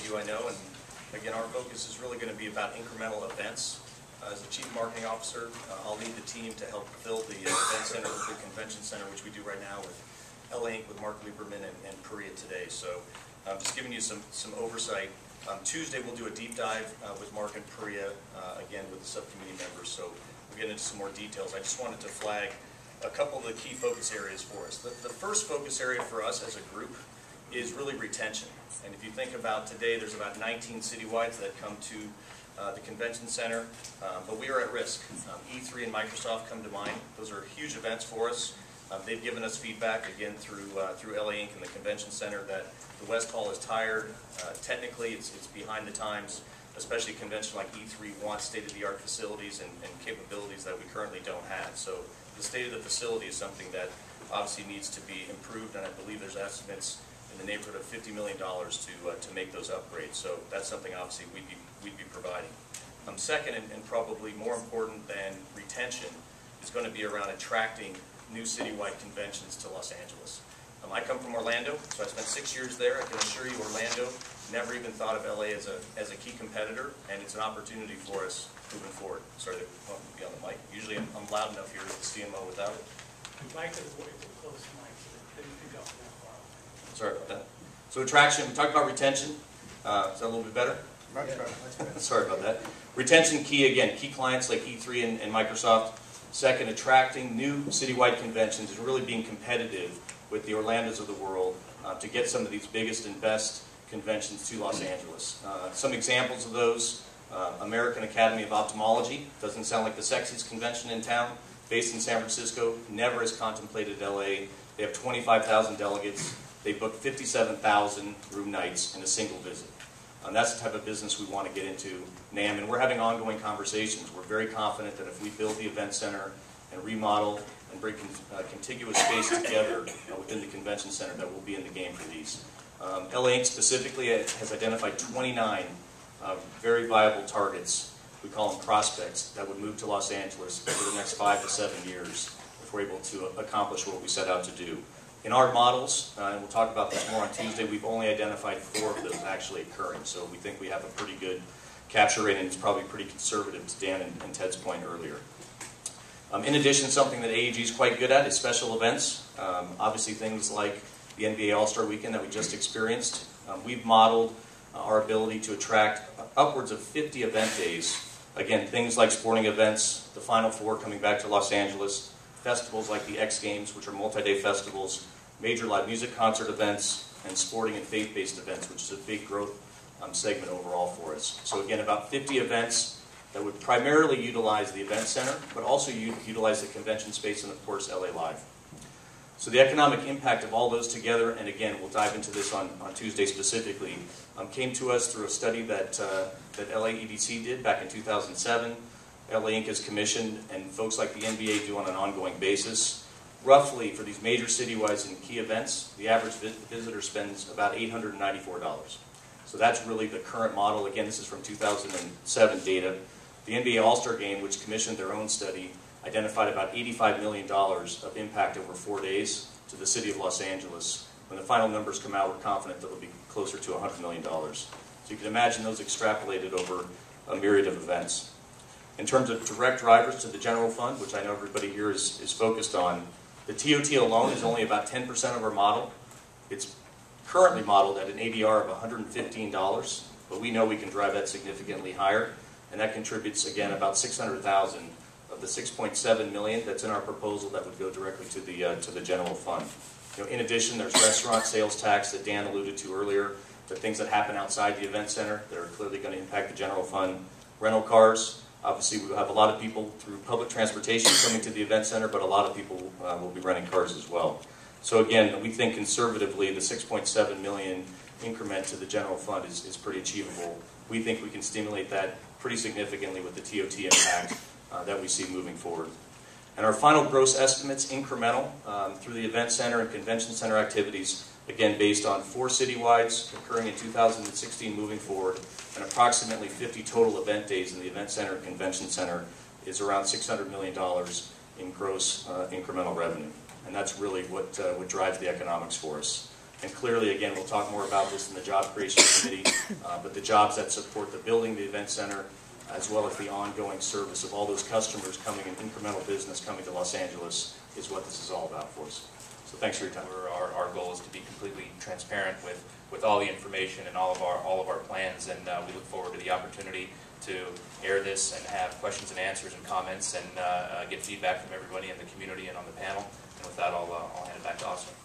you, I know, and again, our focus is really going to be about incremental events. As the Chief Marketing Officer, I'll lead the team to help build the event center, the convention center, which we do right now with LA Inc., with Mark Lieberman and Korea today. So just giving you some oversight. Tuesday we'll do a deep dive with Mark and Priya, again with the subcommittee members, so we'll get into some more details. I just wanted to flag a couple of the key focus areas for us. The first focus area for us as a group is really retention. And if you think about today, there's about 19 citywides that come to the convention center, but we are at risk. E3 and Microsoft come to mind. Those are huge events for us. They've given us feedback, again, through LA Inc. and the convention center, that the West Hall is tired. Technically, it's behind the times, especially a convention like E3 wants state-of-the-art facilities and capabilities that we currently don't have. So the state of the facility is something that obviously needs to be improved, and I believe there's estimates in the neighborhood of $50 million to make those upgrades. So that's something obviously we'd be providing. Second, and probably more important than retention, is going to be around attracting new citywide conventions to Los Angeles. I come from Orlando, so I spent 6 years there. I can assure you Orlando never even thought of LA as a key competitor, and it's an opportunity for us moving forward. Sorry to be on the mic. Usually I'm loud enough here as the CMO without it. The mic is way too close to the mic, so it didn't pick up that far. Sorry about that. So attraction, we talked about retention. Is that a little bit better? Much better. Sorry about that. Retention key, again, key clients like E3 and Microsoft. Second, attracting new citywide conventions and really being competitive with the Orlandos of the world to get some of these biggest and best conventions to Los Angeles. Some examples of those: American Academy of Ophthalmology. Doesn't sound like the sexiest convention in town. Based in San Francisco, never has contemplated LA. They have 25,000 delegates. They booked 57,000 room nights in a single visit. That's the type of business we want to get into NAMM, and we're having ongoing conversations. We're very confident that if we build the event center and remodel and bring contiguous space together within the convention center, that we'll be in the game for these. LA Inc. specifically has identified 29 very viable targets. We call them prospects that would move to Los Angeles over the next 5 to 7 years if we're able to accomplish what we set out to do. In our models, and we'll talk about this more on Tuesday, we've only identified 4 of those actually occurring. So we think we have a pretty good capture rate, and it's probably pretty conservative to Dan and Ted's point earlier. In addition, something that AEG is quite good at is special events. Obviously things like the NBA All-Star Weekend that we just experienced. We've modeled our ability to attract upwards of 50 event days. Again, things like sporting events, the Final Four coming back to Los Angeles, festivals like the X Games, which are multi-day festivals, major live music concert events, and sporting and faith-based events, which is a big growth segment overall for us. So again, about 50 events that would primarily utilize the event center, but also utilize the convention space and, of course, LA Live. So the economic impact of all those together, and again, we'll dive into this on Tuesday specifically, came to us through a study that LA EDC did back in 2007. LA Inc. has commissioned, and folks like the NBA do on an ongoing basis. Roughly, for these major citywides and key events, the average visitor spends about $894. So that's really the current model. Again, this is from 2007 data. The NBA All-Star Game, which commissioned their own study, identified about $85 million of impact over 4 days to the city of Los Angeles. When the final numbers come out, we're confident that it'll be closer to $100 million. So you can imagine those extrapolated over a myriad of events. In terms of direct drivers to the general fund, which I know everybody here is focused on, the TOT alone is only about 10% of our model. It's currently modeled at an ADR of $115, but we know we can drive that significantly higher, and that contributes, again, about $600,000 of the $6.7 million that's in our proposal that would go directly to the general fund. In addition, there's restaurant sales tax that Dan alluded to earlier, the things that happen outside the event center that are clearly going to impact the general fund. Rental cars. Obviously, we have a lot of people through public transportation coming to the event center, but a lot of people will be renting cars as well. So again, we think conservatively the $6.7 million increment to the general fund is pretty achievable. We think we can stimulate that pretty significantly with the TOT impact that we see moving forward. And our final gross estimates, incremental, through the event center and convention center activities, again based on 4 citywides occurring in 2016 moving forward, and approximately 50 total event days in the event center and convention center, is around $600 million in gross incremental revenue. And that's really what drives the economics for us. And clearly, again, we'll talk more about this in the Job Creation Committee, but the jobs that support the building, the event center, as well as the ongoing service of all those customers coming in, incremental business coming to Los Angeles, is what this is all about for us. So thanks for your time. Our goal is to be completely transparent with all the information and all of our plans, and we look forward to the opportunity to air this and have questions and answers and comments and get feedback from everybody in the community and on the panel. And with that, I'll hand it back to Austin.